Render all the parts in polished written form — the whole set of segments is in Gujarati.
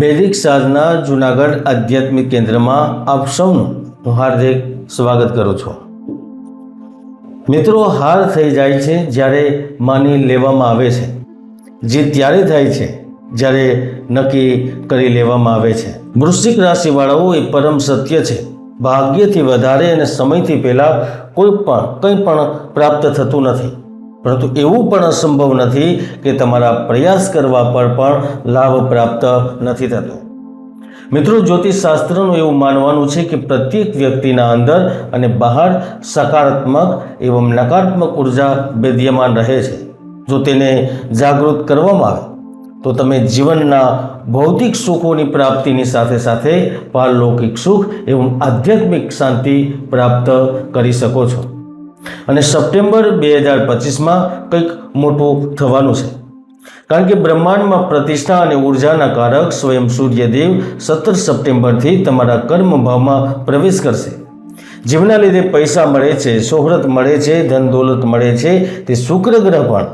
વૈદિક સાધના જૂનાગઢ આધ્યાત્મિક કેન્દ્રમાં આપ સૌનું હું હાર્દિક સ્વાગત કરું છું। મિત્રો, હાર થઈ જાય છે જ્યારે માની લેવામાં આવે છે, જીત ત્યારે થાય છે જ્યારે નક્કી કરી લેવામાં આવે છે। વૃશ્ચિક રાશિવાળાઓ એ પરમ સત્ય છે, ભાગ્યથી વધારે અને સમયથી પહેલાં કંઈ પણ પ્રાપ્ત થતું નથી, પરંતુ એવું પણ અસંભવ નથી કે તમારા પ્રયાસ કરવા પર પણ લાભ પ્રાપ્ત નથી થતો। મિત્રો, જ્યોતિષશાસ્ત્રનું એવું માનવાનું છે કે પ્રત્યેક વ્યક્તિના અંદર અને બહાર સકારાત્મક એવં નકારાત્મક ઉર્જા વિદ્યમાન રહે છે। જો તેને જાગૃત કરવામાં આવે તો તમે જીવનના ભૌતિક સુખોની પ્રાપ્તિની સાથે સાથે પારલૌકિક સુખ એવં આધ્યાત્મિક શાંતિ પ્રાપ્ત કરી શકો છો। અને સપ્ટેમ્બર 2025માં કંઈક મોટું થવાનું છે, કારણ કે બ્રહ્માંડમાં પ્રતિષ્ઠા અને ઉર્જાના કારક સ્વયં સૂર્યદેવ 17 સપ્ટેમ્બરથી તમારા કર્મ ભાવમાં પ્રવેશ કરશે। જેમના લીધે પૈસા મળે છે, શોહરત મળે છે, ધન દોલત મળે છે, તે શુક્ર ગ્રહ પણ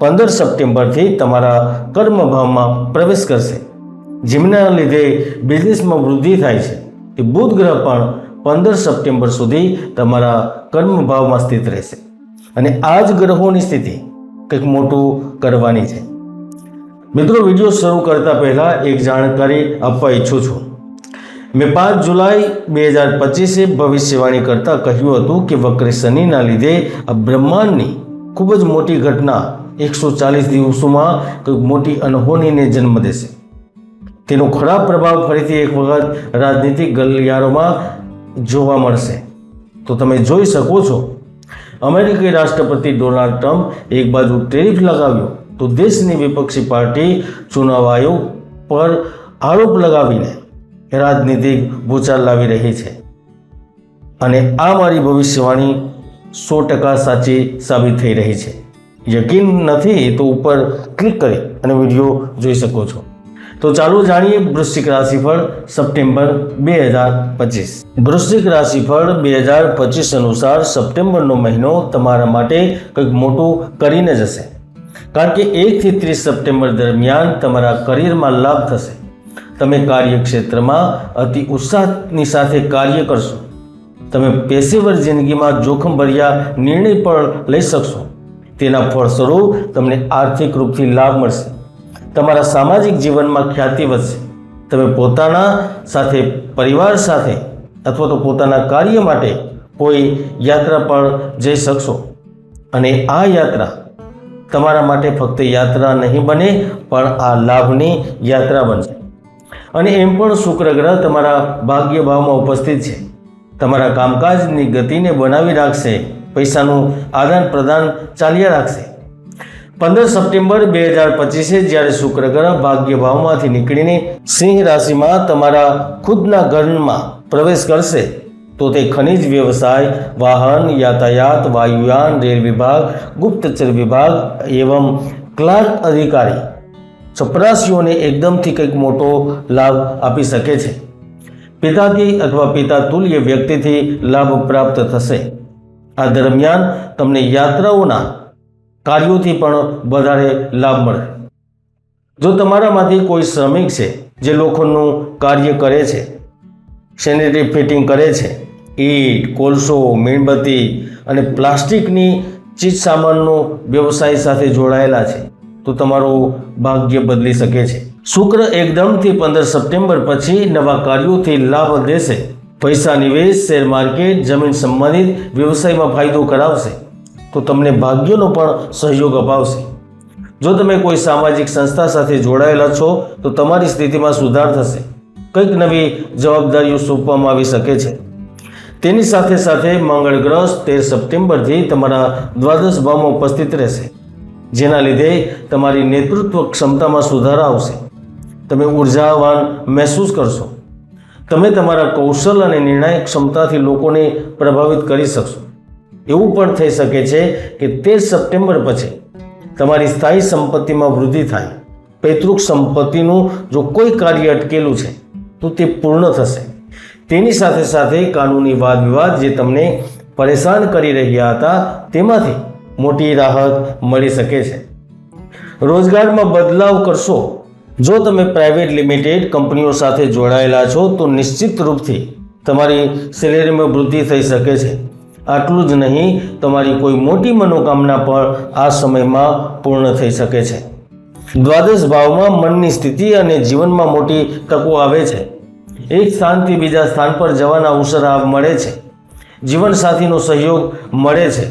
15 સપ્ટેમ્બરથી તમારા કર્મ ભાવમાં પ્રવેશ કરશે। જેમના લીધે બિઝનેસમાં વૃદ્ધિ થાય છે, તે બુધ ગ્રહ પણ 15 સપ્ટેમ્બર સુધી તમારા કર્મ ભાવમાં સ્થિત રહેશે। અને આ જ ગ્રહોની સ્થિતિ કંઈક મોટું કરવાની છે। મિત્રો, વિડીયો શરૂ કરતા પહેલાં એક જાણકારી આપવા ઈચ્છું છું। મેં 5 જુલાઈ 2025 ભવિષ્યવાણી કરતાં કહ્યું હતું કે વક્ર શનિના લીધે આ બ્રહ્માંડની ખૂબ જ મોટી ઘટના 140 દિવસોમાં કંઈક મોટી અનહોનીને જન્મ દેશે। તેનો ખરાબ પ્રભાવ ફરીથી એક વખત રાજનીતિક ગલિયારોમાં જોવા મળશે। તો તમે જોઈ શકો છો, અમેરિકી રાષ્ટ્રપતિ ડોનાલ્ડ ટ્રમ્પ એક બાજુ ટેરિફ લગાવ્યો તો દેશની વિપક્ષી પાર્ટી ચુનાવ આયોગ પર આરોપ લગાવીને રાજનીતિક ભૂચાલ લાવી રહી છે। અને આ મારી ભવિષ્યવાણી 100% સાચી સાબિત થઈ રહી છે। યકીન નથી તો ઉપર ક્લિક કરી અને વિડીયો જોઈ શકો છો। તો ચાલો જાણીએ વૃશ્ચિક રાશિફળ સપ્ટેમ્બર 2025। વૃશ્ચિક રાશિફળ 2025 અનુસાર સપ્ટેમ્બરનો મહિનો તમારા માટે કંઈક મોટું કરીને જશે, કારણ કે 1 થી 30 સપ્ટેમ્બર દરમિયાન તમારા કરિયરમાં લાભ થશે। તમે કાર્યક્ષેત્રમાં અતિ ઉત્સાહની સાથે કાર્ય કરશો। તમે પેશેવર જિંદગીમાં જોખમભર્યા નિર્ણય પણ લઈ શકશો। તેના ફળસ્વરૂપ તમને આર્થિક રૂપથી લાભ મળશે। તમારા સામાજિક જીવનમાં ખ્યાતિ વધશે। તમે પોતાના સાથે, પરિવાર સાથે અથવા તો પોતાના કાર્ય માટે કોઈ યાત્રા પર જઈ શકશો। અને આ યાત્રા તમારા માટે ફક્ત યાત્રા નહીં બને, પણ આ લાભની યાત્રા બનશે। અને એમ પણ શુક્ર ગ્રહ તમારા ભાગ્ય ભાવમાં ઉપસ્થિત છે, તમારા કામકાજની ગતિને બનાવી રાખશે। પૈસાનું આદાન પ્રદાન ચાલ્યા રાખશે। 15 સપ્ટેમ્બર 2025 જ્યારે શુક્ર ગ્રહ ભાગ્ય ભાવમાંથી નીકળીને સિંહ રાશિમાં તમારા ખુદના ઘરમાં પ્રવેશ કરશે, તો તે ખનિજ વ્યવસાય, વાહન, યાતાયાત, વાયુયાન, રેલ વિભાગ, ગુપ્તચર વિભાગ એવં ક્લાર્ક અધિકારી ચપરાસીઓને એકદમથી કંઈક મોટો લાભ આપી શકે છે। પિતાથી અથવા પિતા તુલ્ય વ્યક્તિથી લાભ પ્રાપ્ત થશે। આ દરમિયાન તમને યાત્રાઓના કાર્યોથી પણ વધારે લાભ મળે। જો તમારામાંથી કોઈ શ્રમિક છે જે લોખંડનું કાર્ય કરે છે, સેનેટરી ફિટિંગ કરે છે, ઈંટ, કોલસો, મીણબત્તી અને પ્લાસ્ટિકની ચીજ સામાનનો વ્યવસાય સાથે જોડાયેલા છે, તો તમારું ભાગ્ય બદલી શકે છે। શુક્ર એકદમથી 15 સપ્ટેમ્બર પછી નવા કાર્યોથી લાભ દેશે। પૈસા નિવેશ, શેર માર્કેટ, જમીન સંબંધિત વ્યવસાયમાં ફાયદો કરાવશે, તો તમને ભાગ્યનો પણ સહયોગ અપાવશે। જો તમે કોઈ સામાજિક સંસ્થા સાથે જોડાયેલા છો તો તમારી સ્થિતિમાં સુધાર થશે। કંઈક નવી જવાબદારીઓ સોંપવામાં આવી શકે છે। તેની સાથે સાથે મંગળ ગ્રહ 13 સપ્ટેમ્બરથી તમારા દ્વાદશ ભાવમાં ઉપસ્થિત રહેશે, જેના લીધે તમારી નેતૃત્વ ક્ષમતામાં સુધારો આવશે। તમે ઉર્જાવાન મહેસૂસ કરશો। તમે તમારા કૌશલ અને નિર્ણાયક ક્ષમતાથી લોકોને પ્રભાવિત કરી શકશો। એવું પણ થઈ શકે છે કે 13 સપ્ટેમ્બર પછી તમારી સ્થાયી સંપત્તિમાં વૃદ્ધિ થાય। પૈતૃક સંપત્તિનું જો કોઈ કાર્ય અટકેલું છે તો તે પૂર્ણ થશે। તેની સાથે સાથે કાનૂની વાદ વિવાદ જે તમને પરેશાન કરી રહ્યા હતા, તેમાંથી મોટી રાહત મળી શકે છે। રોજગારમાં બદલાવ કરશો જો તમે પ્રાઇવેટ લિમિટેડ કંપનીઓ સાથે જોડાયેલા છો તો નિશ્ચિત રૂપથી તમારી સેલેરીમાં વૃદ્ધિ થઈ શકે છે. આટલું જ નહીં, તમારી કોઈ મોટી મનોકામના પણ આ સમયમાં પૂર્ણ થઈ શકે છે. દ્વાદશ ભાવમાં મનની સ્થિતિ અને જીવનમાં મોટી તકો આવે છે. એક સ્થાનથી બીજા સ્થાન પર જવાના અવસર મળે છે. જીવનસાથીનો સહયોગ મળે છે.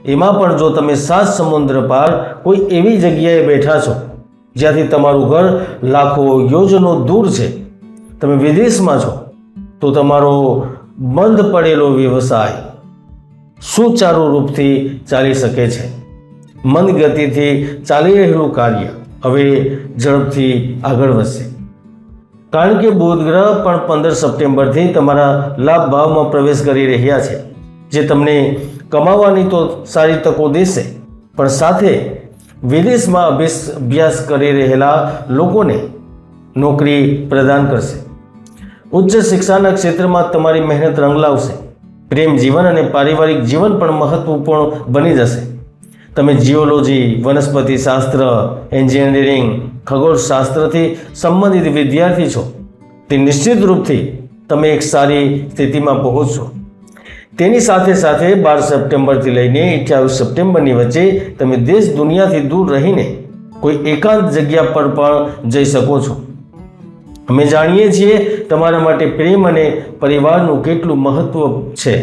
એમાં પણ જો તમે સાત સમુદ્ર પાર કોઈ એવી જગ્યાએ બેઠા છો જ્યાંથી તમારું ઘર લાખો યોજનો દૂર છે, તમે વિદેશમાં છો, તો તમારો બંધ પડેલો વ્યવસાય સુચારુ રૂપથી ચાલી શકે છે. મંદ ગતિથી ચાલી રહેલું કાર્ય હવે ઝડપથી આગળ વધશે, કારણ કે બુધ ગ્રહ પણ 15 સપ્ટેમ્બરથી તમારા લાભ ભાવમાં પ્રવેશ કરી રહ્યા છે, જે તમને કમાવાની તો સારી તકો દેશે, પણ સાથે વિદેશમાં અભ્યાસ કરી રહેલા લોકોને નોકરી પ્રદાન કરશે. ઉચ્ચ શિક્ષાના ક્ષેત્રમાં તમારી મહેનત રંગ લાવશે. પ્રેમ જીવન અને પારિવારિક જીવન પણ મહત્વપૂર્ણ બની જશે. તમે જીઓલોજી, વનસ્પતિ શાસ્ત્ર, એન્જિનિયરિંગ, ખગોળશાસ્ત્રથી સંબંધિત વિદ્યાર્થી છો, તે નિશ્ચિત રૂપથી તમે એક સારી સ્થિતિમાં પહોંચશો. તેની સાથે સાથે 12 સપ્ટેમ્બરથી લઈને 28 સપ્ટેમ્બરની વચ્ચે તમે દેશ દુનિયાથી દૂર રહીને કોઈ એકાંત જગ્યા પર પણ જઈ શકો છો. અમે જાણીએ છીએ તમારા માટે પ્રેમ અને પરિવારનું કેટલું મહત્વ છે.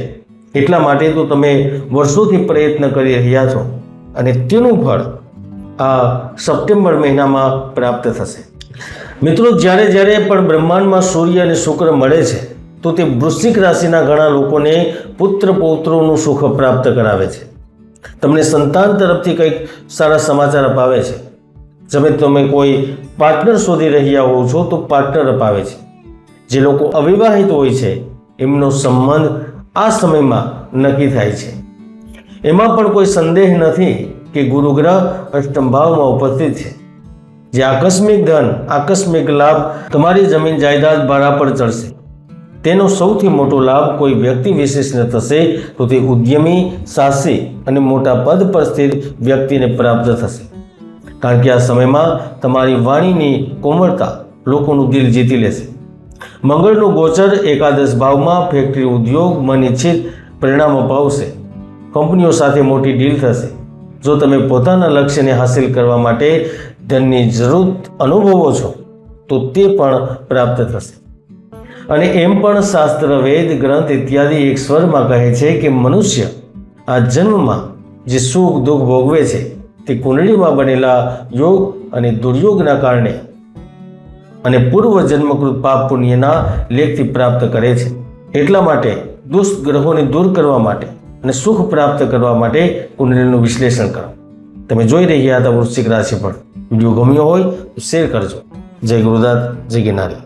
એટલા માટે તો તમે વર્ષોથી પ્રયત્ન કરી રહ્યા છો અને તેનું ફળ આ સપ્ટેમ્બર મહિનામાં પ્રાપ્ત થશે. મિત્રો, જ્યારે પણ બ્રહ્માંડમાં સૂર્ય અને શુક્ર મળે છે તો તે વૃશ્ચિક રાશિના ઘણા લોકોને પુત્ર પૌત્રોનું સુખ પ્રાપ્ત કરાવે છે. તમને સંતાન તરફથી કંઈક સારા સમાચાર અપાવે છે. તમે કોઈ પાર્ટનર શોધી રહ્યા હોવ છો તો પાર્ટનર અપાવે છે. જે લોકો અવિવાહિત હોય છે એમનો સંબંધ આ સમયમાં નક્કી થાય છે. એમાં પણ કોઈ સંદેહ નથી કે ગુરુ ગ્રહ અષ્ટમ ભાવમાં ઉપસ્થિત છે, જે આકસ્મિક ધન, આકસ્મિક લાભ, તમારી જમીન જાયદાદ ભાડા પર ચડશે. તેનો સૌથી મોટો લાભ કોઈ વ્યક્તિ વિશેષને થશે તો તે ઉદ્યમી, સાહસી અને મોટા પદ પર સ્થિત વ્યક્તિને પ્રાપ્ત થશે, કારણ કે આ સમયમાં તમારી વાણીની કોમળતા લોકોનું દિલ જીતી લેશે. મંગળનું ગોચર એકાદશ ભાવમાં ફેક્ટરી, ઉદ્યોગ, મન ઇચ્છિત પરિણામ અપાવશે. કંપનીઓ સાથે મોટી ડીલ થશે. જો તમે પોતાના લક્ષ્યને હાંસિલ કરવા માટે ધનની જરૂર અનુભવો છો તો તે પણ પ્રાપ્ત થશે. અને એમ પણ શાસ્ત્ર, વેદ, ગ્રંથ ઇત્યાદિ એક સ્વરમાં કહે છે કે મનુષ્ય આ જન્મમાં જે સુખ દુઃખ ભોગવે છે તે કુંડળીમાં બનેલા યોગ અને દુર્યોગના કારણે અને પૂર્વ જન્મકૃત પાપ પુણ્યના લેખથી પ્રાપ્ત કરે છે. એટલા માટે દુષ્ટ ગ્રહોને દૂર કરવા માટે અને સુખ પ્રાપ્ત કરવા માટે કુંડળીનું વિશ્લેષણ કરો. તમે જોઈ રહ્યા હતા વૃશ્ચિક રાશિ પર. વિડીયો ગમ્યો હોય તો શેર કરજો. જય ગુરુદાસ, જય ગિરનારી.